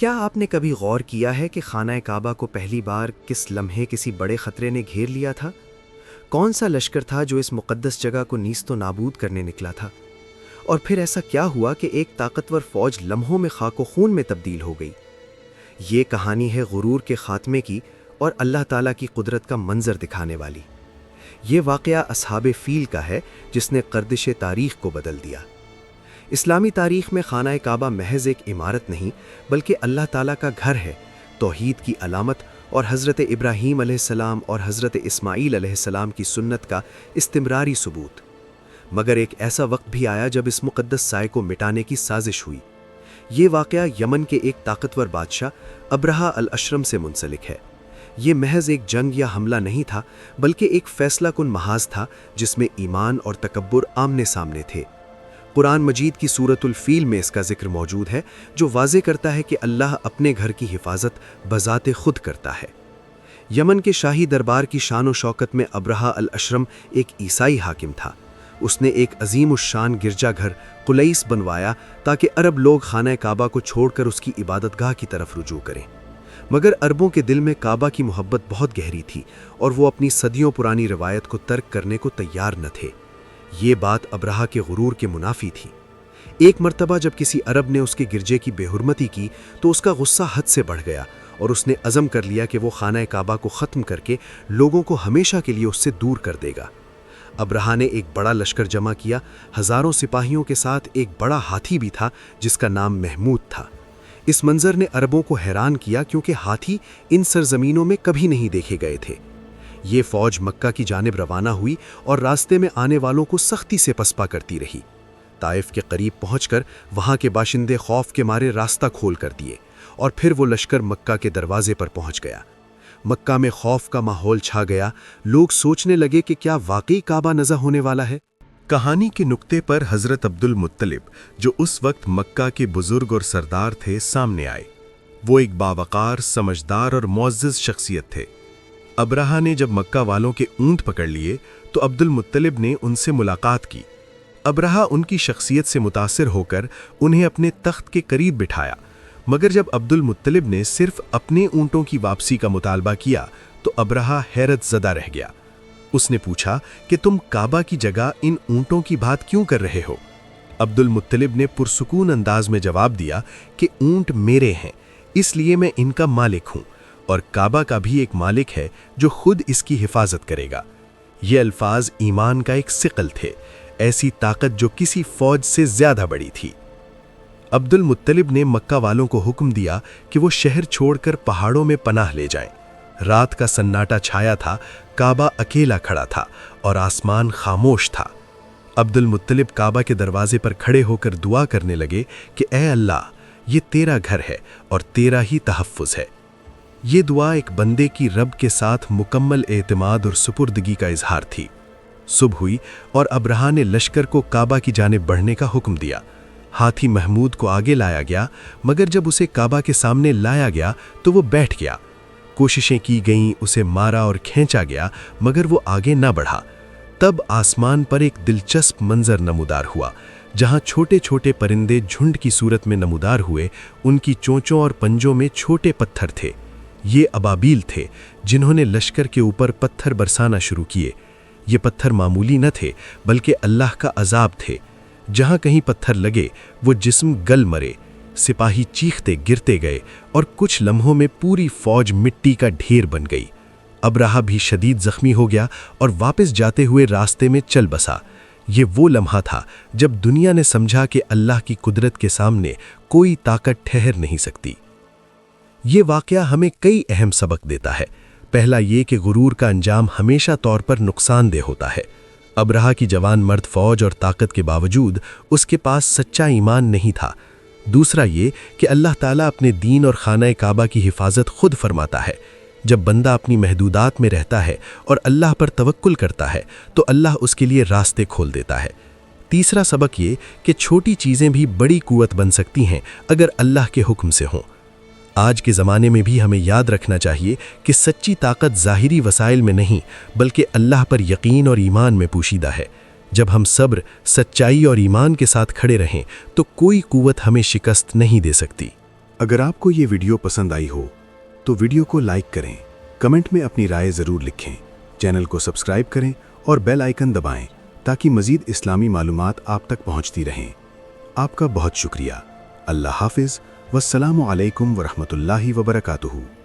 کیا آپ نے کبھی غور کیا ہے کہ خانہ کعبہ کو پہلی بار کس لمحے کسی بڑے خطرے نے گھیر لیا تھا؟ کون سا لشکر تھا جو اس مقدس جگہ کو نیست و نابود کرنے نکلا تھا؟ اور پھر ایسا کیا ہوا کہ ایک طاقتور فوج لمحوں میں خاک و خون میں تبدیل ہو گئی؟ یہ کہانی ہے غرور کے خاتمے کی اور اللہ تعالیٰ کی قدرت کا منظر دکھانے والی۔ یہ واقعہ اصحاب فیل کا ہے جس نے گردش تاریخ کو بدل دیا۔ اسلامی تاریخ میں خانہ کعبہ محض ایک عمارت نہیں بلکہ اللہ تعالیٰ کا گھر ہے، توحید کی علامت اور حضرت ابراہیم علیہ السلام اور حضرت اسماعیل علیہ السلام کی سنت کا استمراری ثبوت۔ مگر ایک ایسا وقت بھی آیا جب اس مقدس سائے کو مٹانے کی سازش ہوئی۔ یہ واقعہ یمن کے ایک طاقتور بادشاہ ابرہہ الاشرم سے منسلک ہے۔ یہ محض ایک جنگ یا حملہ نہیں تھا بلکہ ایک فیصلہ کن محاذ تھا جس میں ایمان اور تکبر آمنے سامنے تھے۔ قرآن مجید کی سورۃ الفیل میں اس کا ذکر موجود ہے جو واضح کرتا ہے کہ اللہ اپنے گھر کی حفاظت بذات خود کرتا ہے۔ یمن کے شاہی دربار کی شان و شوکت میں ابرہہ الاشرم ایک عیسائی حاکم تھا۔ اس نے ایک عظیم الشان گرجا گھر قلیس بنوایا تاکہ عرب لوگ خانہ کعبہ کو چھوڑ کر اس کی عبادت گاہ کی طرف رجوع کریں۔ مگر عربوں کے دل میں کعبہ کی محبت بہت گہری تھی اور وہ اپنی صدیوں پرانی روایت کو ترک کرنے کو تیار نہ تھے۔ یہ بات ابرہہ کے غرور کے منافی تھی۔ ایک مرتبہ جب کسی عرب نے اس کے گرجے کی بے حرمتی کی تو اس کا غصہ حد سے بڑھ گیا اور اس نے عزم کر لیا کہ وہ خانہ کعبہ کو ختم کر کے لوگوں کو ہمیشہ کے لیے اس سے دور کر دے گا۔ ابرہہ نے ایک بڑا لشکر جمع کیا، ہزاروں سپاہیوں کے ساتھ ایک بڑا ہاتھی بھی تھا جس کا نام محمود تھا۔ اس منظر نے عربوں کو حیران کیا کیونکہ ہاتھی ان سرزمینوں میں کبھی نہیں دیکھے گئے تھے۔ یہ فوج مکہ کی جانب روانہ ہوئی اور راستے میں آنے والوں کو سختی سے پسپا کرتی رہی۔ طائف کے قریب پہنچ کر وہاں کے باشندے خوف کے مارے راستہ کھول کر دیے اور پھر وہ لشکر مکہ کے دروازے پر پہنچ گیا۔ مکہ میں خوف کا ماحول چھا گیا، لوگ سوچنے لگے کہ کیا واقعی کعبہ نزع ہونے والا ہے؟ کہانی کے نقطے پر حضرت عبد المطلب جو اس وقت مکہ کے بزرگ اور سردار تھے سامنے آئے۔ وہ ایک باوقار، سمجھدار اور معزز شخصیت تھے۔ ابرہہ نے جب مکہ والوں کے اونٹ پکڑ لیے تو عبد المطلب نے ان سے ملاقات کی۔ ابرہہ ان کی شخصیت سے متاثر ہو کر انہیں اپنے تخت کے قریب بٹھایا، مگر جب عبد المطلب نے صرف اپنے اونٹوں کی واپسی کا مطالبہ کیا تو ابرہہ حیرت زدہ رہ گیا۔ اس نے پوچھا کہ تم کعبہ کی جگہ ان اونٹوں کی بات کیوں کر رہے ہو؟ عبد المطلب نے پرسکون انداز میں جواب دیا کہ اونٹ میرے ہیں، اس لیے میں ان کا مالک ہوں، اور کعبہ کا بھی ایک مالک ہے جو خود اس کی حفاظت کرے گا۔ یہ الفاظ ایمان کا ایک ثقل تھے، ایسی طاقت جو کسی فوج سے زیادہ بڑی تھی۔ عبد المطلب نے مکہ والوں کو حکم دیا کہ وہ شہر چھوڑ کر پہاڑوں میں پناہ لے جائیں۔ رات کا سناٹا چھایا تھا، کعبہ اکیلا کھڑا تھا اور آسمان خاموش تھا۔ عبد المطلب کعبہ کے دروازے پر کھڑے ہو کر دعا کرنے لگے کہ اے اللہ، یہ تیرا گھر ہے اور تیرا ہی تحفظ ہے۔ یہ دعا ایک بندے کی رب کے ساتھ مکمل اعتماد اور سپردگی کا اظہار تھی۔ صبح ہوئی اور ابرہہ نے لشکر کو کعبہ کی جانب بڑھنے کا حکم دیا۔ ہاتھی محمود کو آگے لایا گیا، مگر جب اسے کعبہ کے سامنے لایا گیا تو وہ بیٹھ گیا۔ کوششیں کی گئیں، اسے مارا اور کھینچا گیا، مگر وہ آگے نہ بڑھا۔ تب آسمان پر ایک دلچسپ منظر نمودار ہوا، جہاں چھوٹے چھوٹے پرندے جھنڈ کی صورت میں نمودار ہوئے۔ ان کی چونچوں اور پنجوں میں چھوٹے پتھر تھے۔ یہ ابابیل تھے جنہوں نے لشکر کے اوپر پتھر برسانا شروع کیے۔ یہ پتھر معمولی نہ تھے بلکہ اللہ کا عذاب تھے۔ جہاں کہیں پتھر لگے وہ جسم گل مرے، سپاہی چیختے گرتے گئے اور کچھ لمحوں میں پوری فوج مٹی کا ڈھیر بن گئی۔ ابرہہ بھی شدید زخمی ہو گیا اور واپس جاتے ہوئے راستے میں چل بسا۔ یہ وہ لمحہ تھا جب دنیا نے سمجھا کہ اللہ کی قدرت کے سامنے کوئی طاقت ٹھہر نہیں سکتی۔ یہ واقعہ ہمیں کئی اہم سبق دیتا ہے۔ پہلا یہ کہ غرور کا انجام ہمیشہ طور پر نقصان دہ ہوتا ہے۔ ابرہہ کی جوان مرد فوج اور طاقت کے باوجود اس کے پاس سچا ایمان نہیں تھا۔ دوسرا یہ کہ اللہ تعالیٰ اپنے دین اور خانہ کعبہ کی حفاظت خود فرماتا ہے۔ جب بندہ اپنی محدودات میں رہتا ہے اور اللہ پر توکل کرتا ہے تو اللہ اس کے لیے راستے کھول دیتا ہے۔ تیسرا سبق یہ کہ چھوٹی چیزیں بھی بڑی قوت بن سکتی ہیں اگر اللہ کے حکم سے ہوں۔ آج کے زمانے میں بھی ہمیں یاد رکھنا چاہیے کہ سچی طاقت ظاہری وسائل میں نہیں بلکہ اللہ پر یقین اور ایمان میں پوشیدہ ہے۔ جب ہم صبر، سچائی اور ایمان کے ساتھ کھڑے رہیں تو کوئی قوت ہمیں شکست نہیں دے سکتی۔ اگر آپ کو یہ ویڈیو پسند آئی ہو تو ویڈیو کو لائک کریں، کمنٹ میں اپنی رائے ضرور لکھیں، چینل کو سبسکرائب کریں اور بیل آئیکن دبائیں تاکہ مزید اسلامی معلومات آپ تک پہنچتی رہیں۔ آپ کا بہت شکریہ۔ اللہ حافظ والسلام علیکم ورحمۃ اللہ وبرکاتہ۔